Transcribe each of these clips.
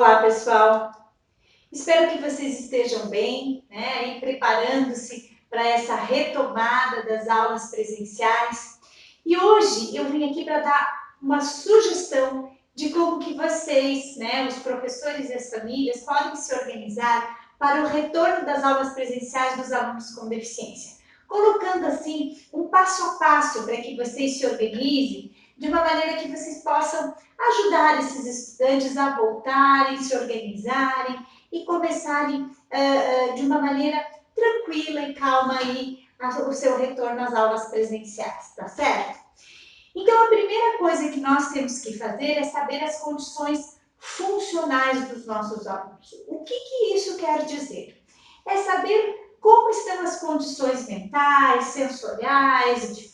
Olá, pessoal! Espero que vocês estejam bem, né? E preparando-se para essa retomada das aulas presenciais. E hoje eu vim aqui para dar uma sugestão de como que vocês, né, os professores e as famílias, podem se organizar para o retorno das aulas presenciais dos alunos com deficiência. Colocando, assim, um passo a passo para que vocês se organizem de uma maneira que vocês possam ajudar esses estudantes a voltarem, se organizarem e começarem de uma maneira tranquila e calma aí o seu retorno às aulas presenciais, tá certo? Então, a primeira coisa que nós temos que fazer é saber as condições funcionais dos nossos alunos. O que isso quer dizer? É saber como estão as condições mentais, sensoriais, de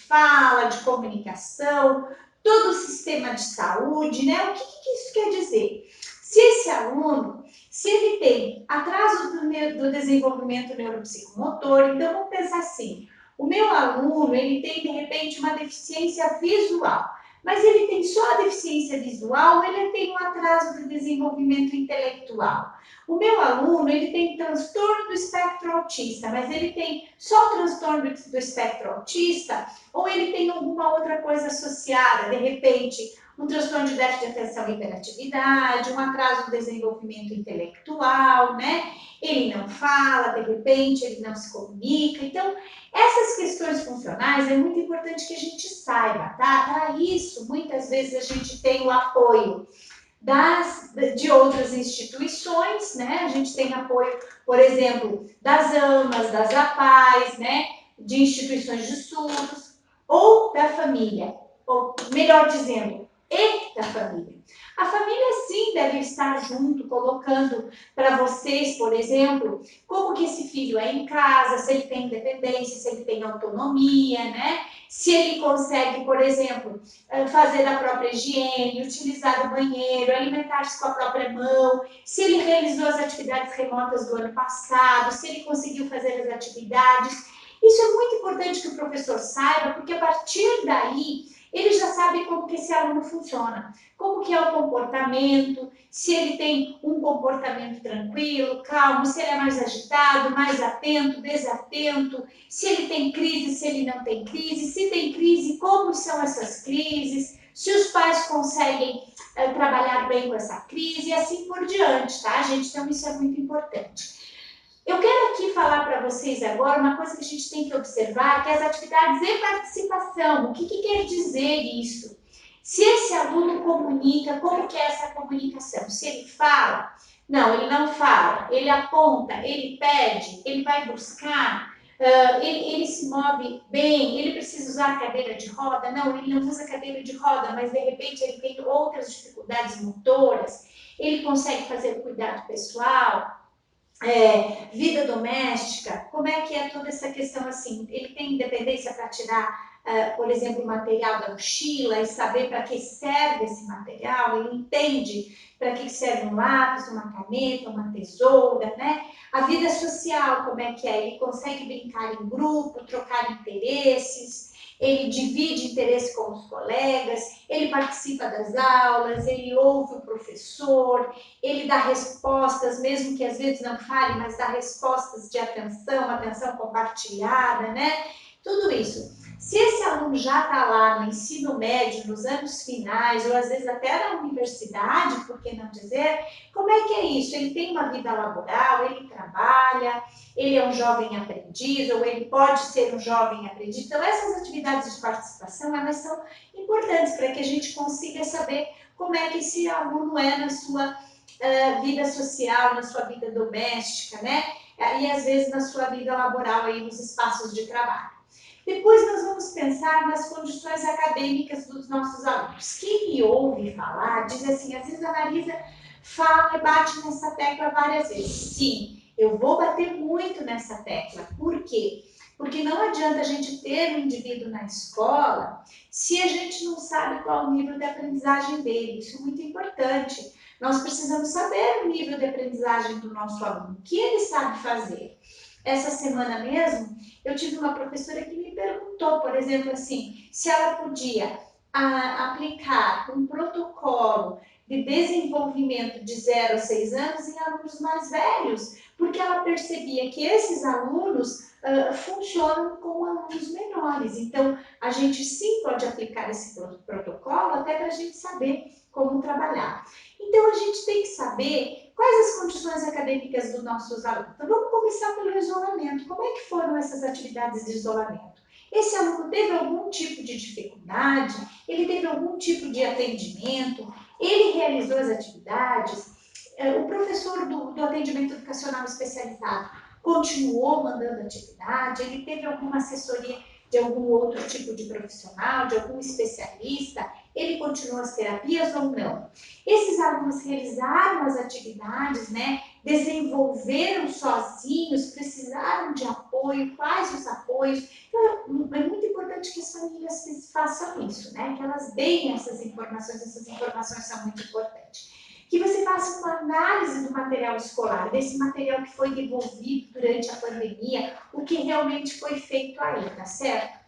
fala, de comunicação, todo o sistema de saúde, né? O que isso quer dizer? Se esse aluno, se ele tem atraso do desenvolvimento neuropsicomotor, então vamos pensar assim, o meu aluno, ele tem de repente uma deficiência visual, mas ele tem só a deficiência visual, ou ele tem um atraso do desenvolvimento intelectual. O meu aluno, ele tem transtorno do espectro autista, mas ele tem só o transtorno do espectro autista, ou ele tem alguma outra coisa associada, de repente, um transtorno de déficit de atenção e hiperatividade, um atraso no desenvolvimento intelectual, né? Ele não fala, de repente, ele não se comunica. Então, essas questões funcionais é muito importante que a gente saiba, tá? Para isso, muitas vezes a gente tem o apoio de outras instituições, né? A gente tem apoio, por exemplo, das AMAs, das APAES, né? De instituições de surdos, ou da família, ou melhor dizendo, e da família. A família sim deve estar junto, colocando para vocês, por exemplo, como que esse filho é em casa, se ele tem independência, se ele tem autonomia, né? Se ele consegue, por exemplo, fazer da própria higiene, utilizar o banheiro, alimentar-se com a própria mão, se ele realizou as atividades remotas do ano passado, se ele conseguiu fazer as atividades. Isso é muito importante que o professor saiba, porque a partir daí ele já sabe como que esse aluno funciona, como que é o comportamento, se ele tem um comportamento tranquilo, calmo, se ele é mais agitado, mais atento, desatento, se ele tem crise, se ele não tem crise, se tem crise, como são essas crises, se os pais conseguem trabalhar bem com essa crise e assim por diante, tá, gente? Então, isso é muito importante. Eu quero aqui falar para vocês agora uma coisa que a gente tem que observar, que é as atividades e participação. O que quer dizer isso? Se esse aluno comunica, como que é essa comunicação? Se ele fala, não, ele não fala, ele aponta, ele pede, ele vai buscar, ele se move bem, ele precisa usar cadeira de roda? Não, ele não usa cadeira de roda, mas de repente ele tem outras dificuldades motoras, ele consegue fazer cuidado pessoal, vida doméstica, como é que é toda essa questão assim? Ele tem independência para tirar, por exemplo, o material da mochila e saber para que serve esse material? Ele entende para que serve um lápis, uma caneta, uma tesoura, né? A vida social, como é que é? Ele consegue brincar em grupo, trocar interesses, ele divide interesse com os colegas, ele participa das aulas, ele ouve o professor, ele dá respostas, mesmo que às vezes não fale, mas dá respostas de atenção, atenção compartilhada, né? Tudo isso. Se esse aluno já está lá no ensino médio, nos anos finais, ou às vezes até na universidade, por que não dizer, como é que é isso? Ele tem uma vida laboral, ele trabalha, ele é um jovem aprendiz, ou ele pode ser um jovem aprendiz. Então, essas atividades de participação, elas são importantes para que a gente consiga saber como é que esse aluno é na sua vida social, na sua vida doméstica, né? E às vezes na sua vida laboral, aí nos espaços de trabalho. Depois nós vamos pensar nas condições acadêmicas dos nossos alunos. Quem me ouve falar, diz assim, às vezes a Marisa fala e bate nessa tecla várias vezes. Sim, eu vou bater muito nessa tecla. Por quê? Porque não adianta a gente ter um indivíduo na escola se a gente não sabe qual o nível de aprendizagem dele. Isso é muito importante. Nós precisamos saber o nível de aprendizagem do nosso aluno, o que ele sabe fazer. Essa semana mesmo, eu tive uma professora que me perguntou, por exemplo, assim, se ela podia aplicar um protocolo de desenvolvimento de 0 a 6 anos em alunos mais velhos, porque ela percebia que esses alunos funcionam com alunos menores. Então, a gente sim pode aplicar esse protocolo até para a gente saber como trabalhar. Então, a gente tem que saber quais as condições acadêmicas dos nossos alunos. Então, vamos começar pelo isolamento. Como é que foram essas atividades de isolamento? Esse aluno teve algum tipo de dificuldade? Ele teve algum tipo de atendimento? Ele realizou as atividades? O professor do atendimento educacional especializado continuou mandando atividade? Ele teve alguma assessoria de algum outro tipo de profissional, de algum especialista? Ele continuou as terapias ou não? Esses alunos realizaram as atividades, né? Desenvolveram sozinhos, precisaram de apoio, quais os apoios? Então, é muito importante que as famílias façam isso, né? Que elas deem essas informações são muito importantes. Que você faça uma análise do material escolar, desse material que foi desenvolvido durante a pandemia, o que realmente foi feito aí, tá certo?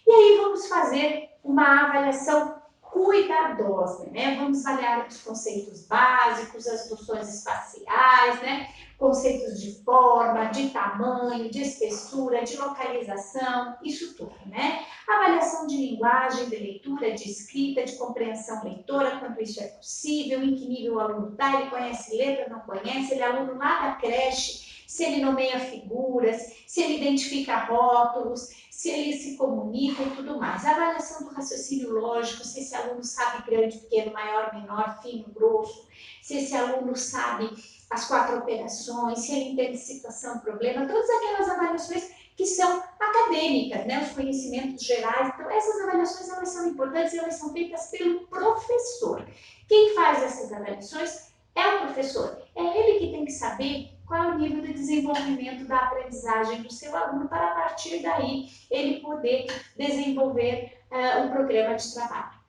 E aí vamos fazer uma avaliação cuidadosa, né? Vamos avaliar os conceitos básicos, as noções espaciais, né? Conceitos de forma, de tamanho, de espessura, de localização, isso tudo, né? Avaliação de linguagem, de leitura, de escrita, de compreensão leitora, quanto isso é possível, em que nível o aluno está, ele conhece letra, não conhece, ele é aluno lá da creche, se ele nomeia figuras, se ele identifica rótulos, se ele se comunica e tudo mais. A avaliação do raciocínio lógico, se esse aluno sabe grande, pequeno, maior, menor, fino, grosso, se esse aluno sabe as 4 operações, se ele entende situação, problema, todas aquelas avaliações que são acadêmicas, né? Os conhecimentos gerais. Então, essas avaliações elas são importantes e elas são feitas pelo professor. Quem faz essas avaliações é o professor. É ele que tem que saber qual é o nível de desenvolvimento da aprendizagem do seu aluno para, a partir daí, ele poder desenvolver um programa de trabalho.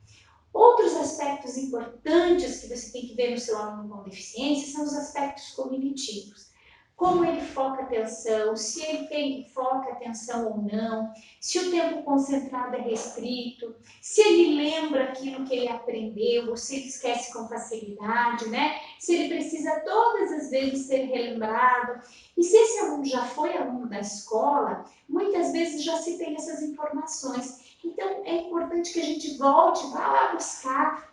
Outros aspectos importantes que você tem que ver no seu aluno com deficiência são os aspectos cognitivos. Como ele foca a atenção, se ele foca a atenção ou não, se o tempo concentrado é restrito, se ele lembra aquilo que ele aprendeu, ou se ele esquece com facilidade, né? Se ele precisa todas as vezes ser relembrado. E se esse aluno já foi aluno da escola, muitas vezes já se tem essas informações. Então, é importante que a gente volte, vá lá buscar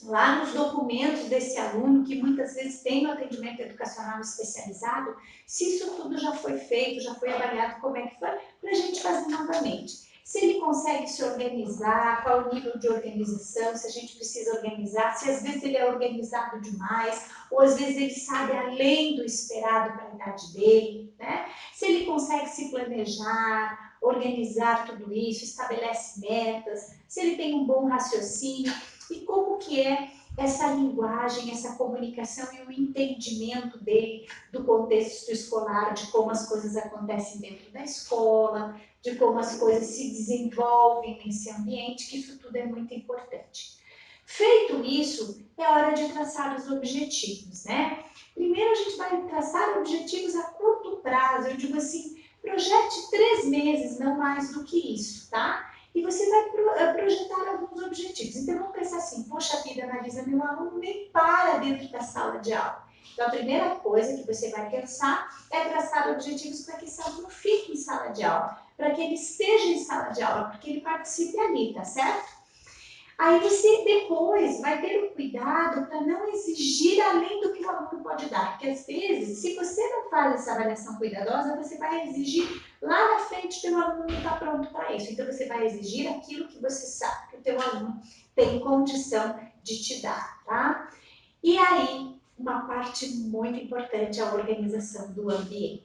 lá nos documentos desse aluno, que muitas vezes tem no atendimento educacional especializado, se isso tudo já foi feito, já foi avaliado, como é que foi, para a gente fazer novamente. Se ele consegue se organizar, qual o nível de organização, se a gente precisa organizar, se às vezes ele é organizado demais, ou às vezes ele sabe além do esperado para a idade dele, né? Se ele consegue se planejar, organizar tudo isso, estabelece metas, se ele tem um bom raciocínio, e como que é essa linguagem, essa comunicação e o entendimento dele do contexto escolar, de como as coisas acontecem dentro da escola, de como as coisas se desenvolvem nesse ambiente, que isso tudo é muito importante. Feito isso, é hora de traçar os objetivos, né? Primeiro a gente vai traçar objetivos a curto prazo, eu digo assim, projete 3 meses, não mais do que isso, tá? E você vai projetar alguns objetivos. Então, vamos pensar assim, poxa vida, Marisa, meu aluno nem para dentro da sala de aula. Então, a primeira coisa que você vai pensar é traçar objetivos para que esse aluno fique em sala de aula, para que ele esteja em sala de aula, porque ele participe ali, tá certo? Aí você depois vai ter o cuidado para não exigir além do que o aluno pode dar. Porque às vezes, se você não faz essa avaliação cuidadosa, você vai exigir lá na frente que o aluno não está pronto para isso. Então você vai exigir aquilo que você sabe que o teu aluno tem condição de te dar, tá? E aí, uma parte muito importante é a organização do ambiente.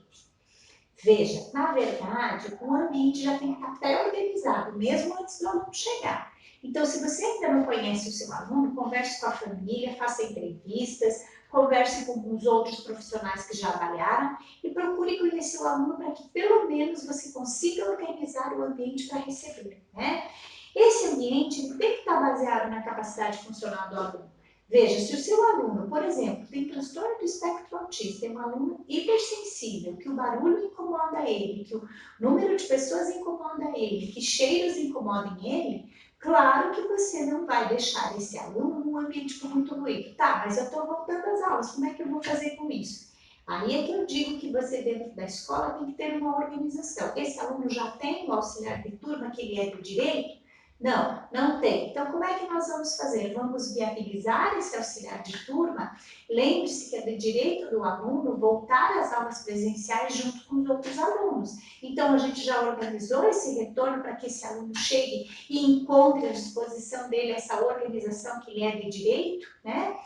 Veja, na verdade, o ambiente já tem que estar pré-organizado, mesmo antes do aluno chegar. Então, se você ainda não conhece o seu aluno, converse com a família, faça entrevistas, converse com os outros profissionais que já avaliaram e procure conhecer o aluno para que, pelo menos, você consiga organizar o ambiente para receber, né? Esse ambiente tem que estar baseado na capacidade funcional do aluno. Veja, se o seu aluno, por exemplo, tem transtorno do espectro autista, é um aluno hipersensível, que o barulho incomoda ele, que o número de pessoas incomoda ele, que cheiros incomodem ele, Claro que você não vai deixar esse aluno num ambiente com muito ruído. Tá, mas eu estou voltando às aulas, como é que eu vou fazer com isso? Aí é que eu digo que você dentro da escola tem que ter uma organização. Esse aluno já tem um auxiliar de turma que ele é do direito? Não, não tem. Então como é que nós vamos fazer? Vamos viabilizar esse auxiliar de turma? Lembre-se que é de direito do aluno voltar às aulas presenciais junto com os outros alunos. Então a gente já organizou esse retorno para que esse aluno chegue e encontre à disposição dele essa organização que ele é de direito, né?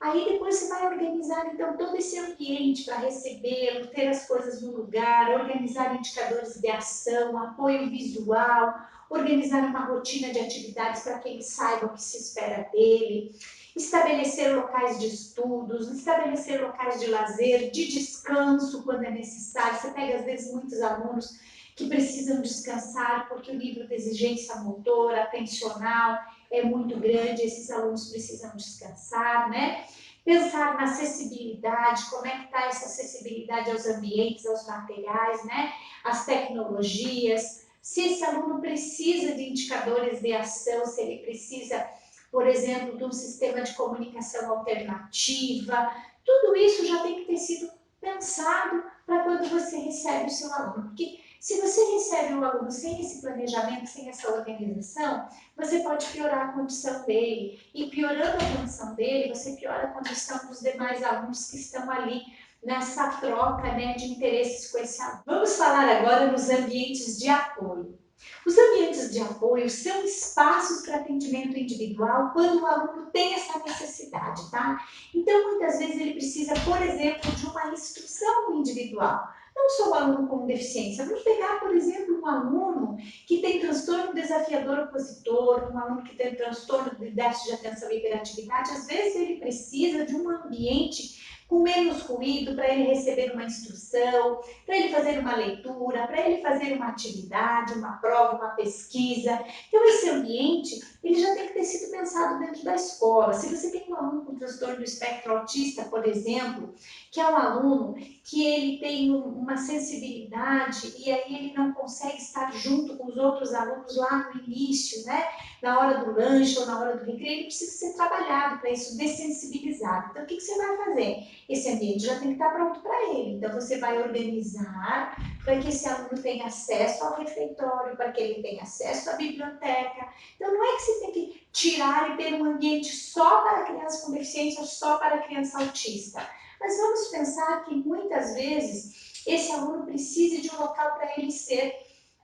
Aí depois você vai organizar então todo esse ambiente para recebê-lo, ter as coisas no lugar, organizar indicadores de ação, apoio visual, organizar uma rotina de atividades para que ele saiba o que se espera dele, estabelecer locais de estudos, estabelecer locais de lazer, de descanso quando é necessário. Você pega às vezes muitos alunos que precisam descansar porque o nível de exigência motora, atencional é muito grande, esses alunos precisam descansar, né? Pensar na acessibilidade, como é que está essa acessibilidade aos ambientes, aos materiais, né? As tecnologias, se esse aluno precisa de indicadores de ação, se ele precisa, por exemplo, de um sistema de comunicação alternativa, tudo isso já tem que ter sido pensado para quando você recebe o seu aluno, porque se você recebe um aluno sem esse planejamento, sem essa organização, você pode piorar a condição dele. E piorando a condição dele, você piora a condição dos demais alunos que estão ali nessa troca, né, de interesses com esse aluno. Vamos falar agora nos ambientes de apoio. Os ambientes de apoio são espaços para atendimento individual quando o aluno tem essa necessidade, tá? Então, muitas vezes ele precisa, por exemplo, de uma instrução individual. Não só o aluno com deficiência. Vamos pegar, por exemplo, um aluno que tem transtorno desafiador opositor, um aluno que tem transtorno de déficit de atenção e hiperatividade. Às vezes ele precisa de um ambiente com menos ruído para ele receber uma instrução, para ele fazer uma leitura, para ele fazer uma atividade, uma prova, uma pesquisa. Então esse ambiente, ele já tem que ter sido pensado dentro da escola. Se você tem um aluno com transtorno do espectro autista, por exemplo, que é um aluno que ele tem uma sensibilidade e aí ele não consegue estar junto com os outros alunos lá no início, né? Na hora do lanche ou na hora do recreio, ele precisa ser trabalhado para isso, dessensibilizado. Então, o que você vai fazer? Esse ambiente já tem que estar pronto para ele. Então, você vai organizar para que esse aluno tenha acesso ao refeitório, para que ele tenha acesso à biblioteca. Então, não é que você tem que tirar e ter um ambiente só para criança com deficiência, só para criança autista. Mas vamos pensar que muitas vezes esse aluno precisa de um local para ele ser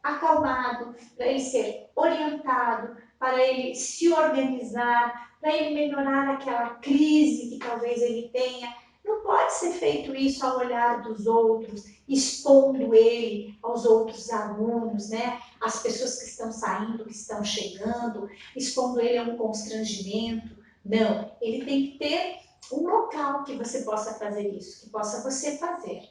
acalmado, para ele ser orientado, para ele se organizar, para ele melhorar aquela crise que talvez ele tenha. Não pode ser feito isso ao olhar dos outros, expondo ele aos outros alunos, né? As pessoas que estão saindo, que estão chegando, expondo ele a um constrangimento. Não, ele tem que ter um local que você possa fazer isso, que possa você fazer.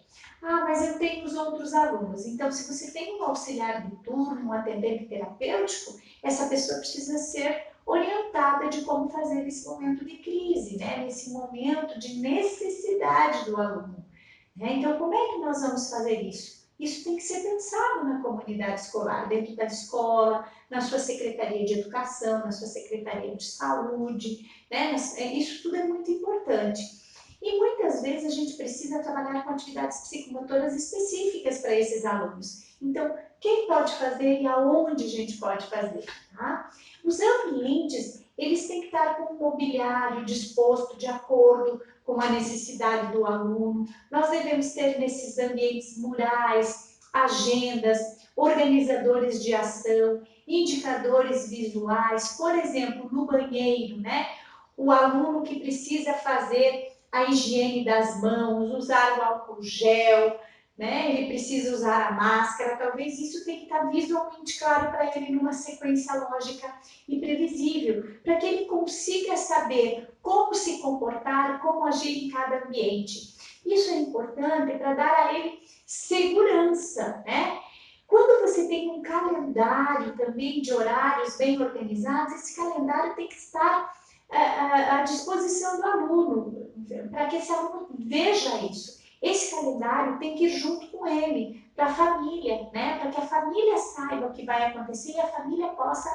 Ah, mas eu tenho os outros alunos. Então, se você tem um auxiliar de turno, um atendente terapêutico, essa pessoa precisa ser orientada de como fazer nesse momento de crise, né? Nesse momento de necessidade do aluno. Né? Então, como é que nós vamos fazer isso? Isso tem que ser pensado na comunidade escolar, dentro da escola, na sua secretaria de educação, na sua secretaria de saúde, né? Isso tudo é muito importante. E muitas vezes a gente precisa trabalhar com atividades psicomotoras específicas para esses alunos. Então, quem pode fazer e aonde a gente pode fazer? Tá? Os ambientes, eles têm que estar com o mobiliário disposto de acordo com a necessidade do aluno. Nós devemos ter nesses ambientes murais, agendas, organizadores de ação, indicadores visuais, por exemplo, no banheiro, né? O aluno que precisa fazer a higiene das mãos, usar o álcool gel, né? Ele precisa usar a máscara, talvez isso tenha que estar visualmente claro para ele numa sequência lógica e previsível, para que ele consiga saber como se comportar, como agir em cada ambiente. Isso é importante para dar a ele segurança, né? Quando você tem um calendário também de horários bem organizados, esse calendário tem que estar à disposição do aluno, para que esse aluno veja isso. Esse calendário tem que ir junto com ele, para a família, né? Para que a família saiba o que vai acontecer e a família possa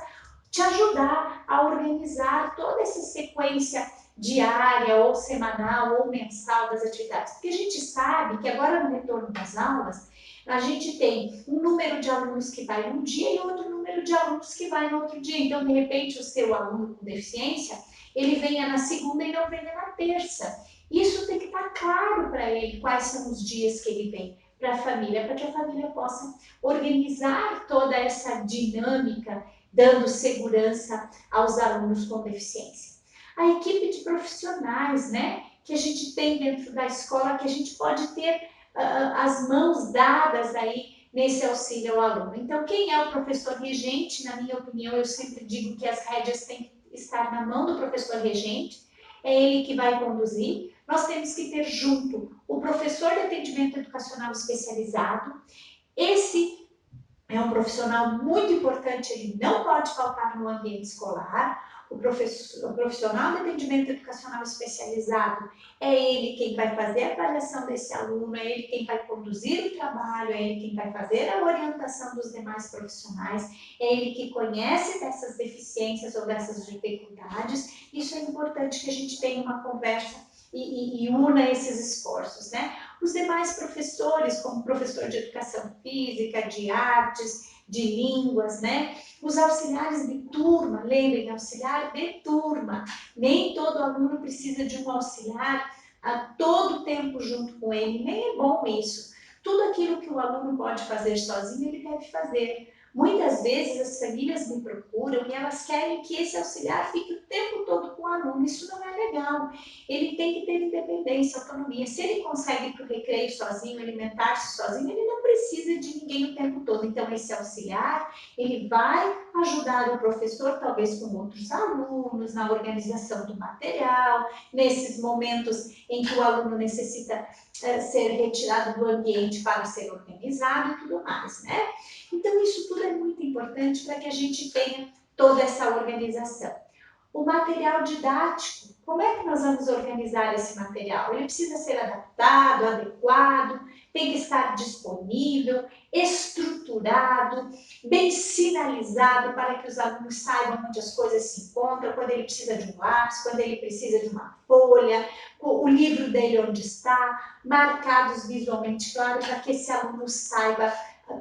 te ajudar a organizar toda essa sequência diária ou semanal ou mensal das atividades. Porque a gente sabe que agora no retorno das aulas, a gente tem um número de alunos que vai num dia e outro número de alunos que vai no outro dia. Então, de repente, o seu aluno com deficiência, ele venha na segunda e não venha na terça. Isso tem que estar claro para ele, quais são os dias que ele vem para a família, para que a família possa organizar toda essa dinâmica, dando segurança aos alunos com deficiência. A equipe de profissionais, né, que a gente tem dentro da escola, que a gente pode ter as mãos dadas aí nesse auxílio ao aluno. Então, quem é o professor regente? Na minha opinião, eu sempre digo que as rédeas têm que estar na mão do professor regente, é ele que vai conduzir. Nós temos que ter junto o professor de atendimento educacional especializado. Esse é um profissional muito importante, ele não pode faltar no ambiente escolar. O profissional de atendimento educacional especializado é ele quem vai fazer a avaliação desse aluno, é ele quem vai conduzir o trabalho, é ele quem vai fazer a orientação dos demais profissionais, é ele que conhece dessas deficiências ou dessas dificuldades. Isso é importante que a gente tenha uma conversa e una esses esforços, né? Os demais professores, como professor de educação física, de artes, de línguas, né? Os auxiliares de turma, lembrem, auxiliar de turma. Nem todo aluno precisa de um auxiliar a todo tempo junto com ele, nem é bom isso. Tudo aquilo que o aluno pode fazer sozinho, ele deve fazer. Muitas vezes as famílias me procuram e elas querem que esse auxiliar fique o tempo todo com o aluno. Isso não é legal. Ele tem que ter independência, autonomia. Se ele consegue ir para o recreio sozinho, alimentar-se sozinho, ele não precisa de ninguém o tempo todo. Então, esse auxiliar, ele vai ajudar o professor, talvez com outros alunos, na organização do material, nesses momentos em que o aluno necessita ser retirado do ambiente para ser organizado e tudo mais, né? Então, isso tudo é muito importante para que a gente tenha toda essa organização. O material didático, como é que nós vamos organizar esse material? Ele precisa ser adaptado, adequado, tem que estar disponível, estruturado, bem sinalizado para que os alunos saibam onde as coisas se encontram, quando ele precisa de um lápis, quando ele precisa de uma folha, o livro dele onde está, marcados visualmente, claro, para que esse aluno saiba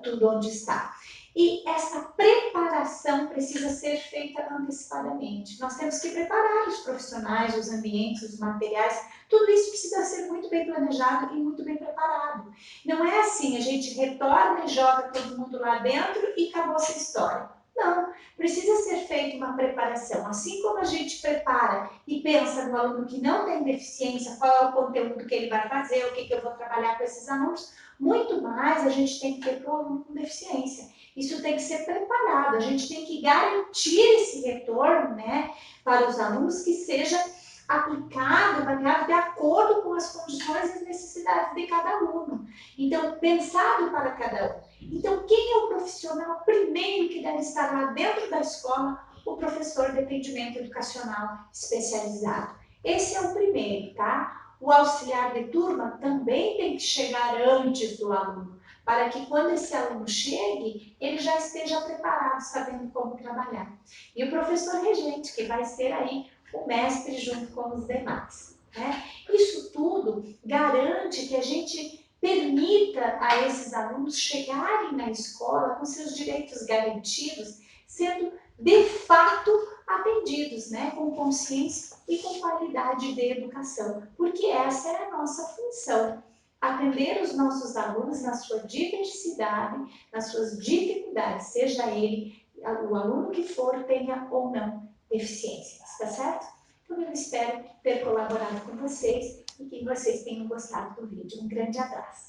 tudo onde está. E essa preparação precisa ser feita antecipadamente. Nós temos que preparar os profissionais, os ambientes, os materiais. Tudo isso precisa ser muito bem planejado e muito bem preparado. Não é assim, a gente retorna e joga todo mundo lá dentro e acabou essa história. Não, precisa ser feita uma preparação. Assim como a gente prepara e pensa no aluno que não tem deficiência, qual é o conteúdo que ele vai fazer, o que eu vou trabalhar com esses alunos, muito mais a gente tem que ter para o aluno com deficiência. Isso tem que ser preparado, a gente tem que garantir esse retorno, né, para os alunos que seja aplicado, avaliado de acordo com as condições e as necessidades de cada aluno. Então, pensado para cada um. Então, quem é o profissional primeiro que deve estar lá dentro da escola? O professor de atendimento educacional especializado. Esse é o primeiro, tá? O auxiliar de turma também tem que chegar antes do aluno, para que quando esse aluno chegue, ele já esteja preparado, sabendo como trabalhar. E o professor regente, que vai ser aí o mestre junto com os demais, né? Isso tudo garante que a gente permita a esses alunos chegarem na escola com seus direitos garantidos, sendo de fato atendidos, né? Com consciência e com qualidade de educação, porque essa é a nossa função. Atender os nossos alunos na sua diversidade, nas suas dificuldades, seja ele o aluno que for, tenha ou não deficiências, tá certo? Então eu espero ter colaborado com vocês e que vocês tenham gostado do vídeo. Um grande abraço!